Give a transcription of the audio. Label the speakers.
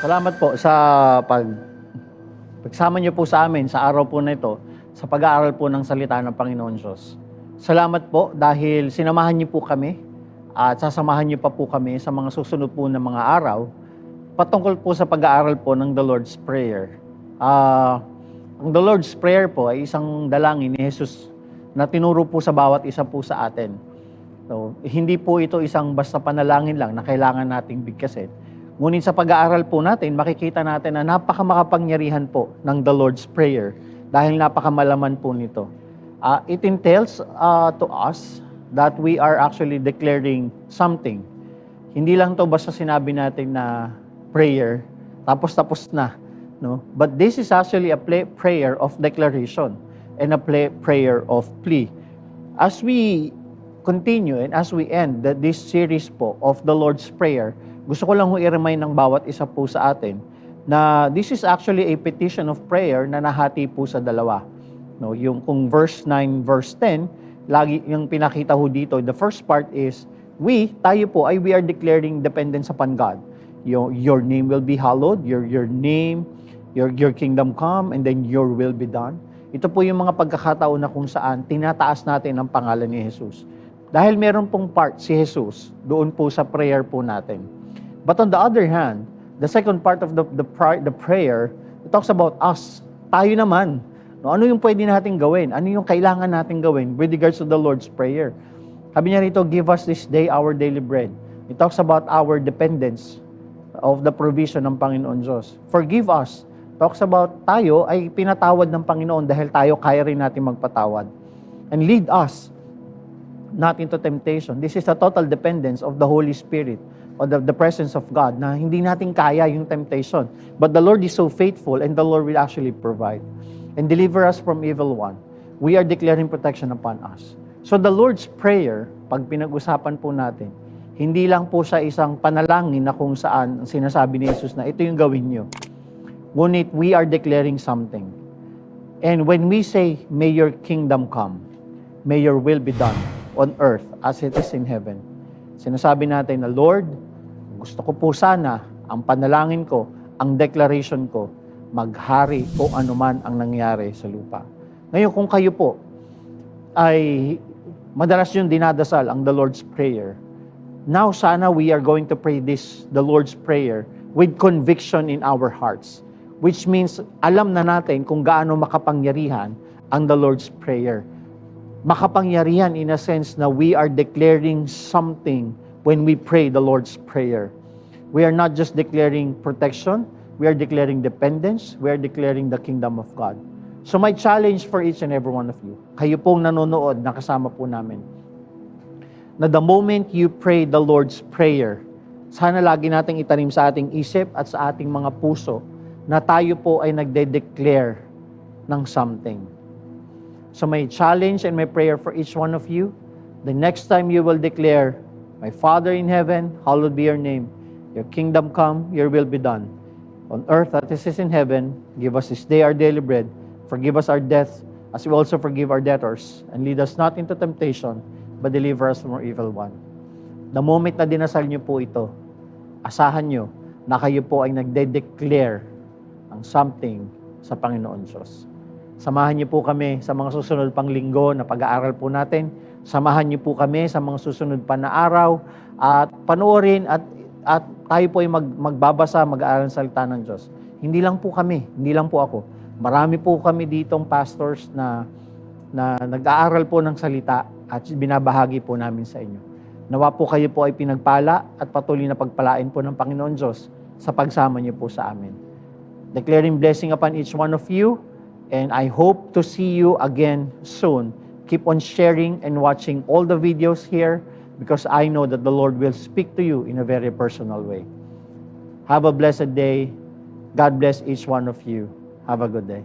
Speaker 1: Salamat po sa pagsama niyo po sa amin sa araw po na ito sa pag-aaral po ng salita ng Panginoon Diyos. Salamat po dahil sinamahan niyo po kami at sasamahan niyo pa po kami sa mga susunod po na mga araw patungkol po sa pag-aaral po ng The Lord's Prayer. Ang The Lord's Prayer po ay isang dalangin ni Jesus na tinuro po sa bawat isa po sa atin. So, hindi po ito isang basta panalangin lang na kailangan nating bigkasin. Ngunit sa pag-aaral po natin, makikita natin na napakamakapangyarihan po ng The Lord's Prayer dahil napakamalaman po nito. It entails to us that we are actually declaring something. Hindi lang to basta sinabi natin na prayer, tapos na. No? But this is actually a prayer of declaration and a prayer of plea. As we continue and as we end this series po of the Lord's Prayer, gusto ko lang i-remind ng bawat isa po sa atin na this is actually a petition of prayer na nahati po sa dalawa. No, yung kung verse 9, verse 10, lagi yung pinakita ho dito, the first part is tayo po we are declaring dependence upon God. Your name will be hallowed, your name, your kingdom come, and then your will be done. Ito po yung mga pagkakataon na kung saan tinataas natin ang pangalan ni Jesus. Dahil meron pong part si Jesus doon po sa prayer po natin. But on the other hand, the second part of the prayer, it talks about us. Tayo naman. No, ano yung pwede natin gawin? Ano yung kailangan natin gawin with regards to the Lord's Prayer? Sabi niya rito, give us this day our daily bread. It talks about our dependence of the provision ng Panginoon Diyos. Forgive us. Talks about tayo ay pinatawad ng Panginoon dahil tayo kaya rin natin magpatawad. And lead us not into temptation. This is a total dependence of the Holy Spirit or the presence of God na hindi natin kaya yung temptation. But the Lord is so faithful and the Lord will actually provide and deliver us from evil one. We are declaring protection upon us. So the Lord's Prayer, pag pinag-usapan po natin, hindi lang po siya isang panalangin na kung saan sinasabi ni Jesus na ito yung gawin nyo. Ngunit we are declaring something. And when we say, may your kingdom come, may your will be done on earth as it is in heaven. Sinasabi natin na, Lord, gusto ko po sana, ang panalangin ko, ang declaration ko, maghari o anuman ang nangyari sa lupa. Ngayon, kung kayo po ay madalas yung dinadasal ang the Lord's Prayer, now sana we are going to pray the Lord's Prayer with conviction in our hearts. Which means, alam na natin kung gaano makapangyarihan ang the Lord's Prayer. Makapangyarihan in a sense na we are declaring something when we pray the Lord's Prayer. We are not just declaring protection, we are declaring dependence, we are declaring the kingdom of God. So my challenge for each and every one of you, kayo pong nanonood, nakasama po namin, na the moment you pray the Lord's Prayer, sana lagi nating itanim sa ating isip at sa ating mga puso na tayo po ay nagde-declare ng something. So my challenge and my prayer for each one of you, the next time you will declare, my Father in heaven, hallowed be your name. Your kingdom come, your will be done. On earth as it is in heaven, give us this day our daily bread. Forgive us our debts, as we also forgive our debtors. And lead us not into temptation, but deliver us from our evil one. The moment na dinasal niyo po ito, asahan niyo na kayo po ay nagde-declare ng something sa Panginoon Diyos. Samahan niyo po kami sa mga susunod pang linggo na pag-aaral po natin. Samahan niyo po kami sa mga susunod pa na araw at panoorin at tayo po ay magbabasa, mag-aaral ng salita ng Diyos. Hindi lang po kami, hindi lang po ako. Marami po kami ditong pastors na nag-aaral po ng salita at binabahagi po namin sa inyo. Nawa po kayo po ay pinagpala at patuloy na pagpalain po ng Panginoon Diyos sa pagsama niyo po sa amin. Declaring blessing upon each one of you. And I hope to see you again soon. Keep on sharing and watching all the videos here because I know that the Lord will speak to you in a very personal way. Have a blessed day. God bless each one of you. Have a good day.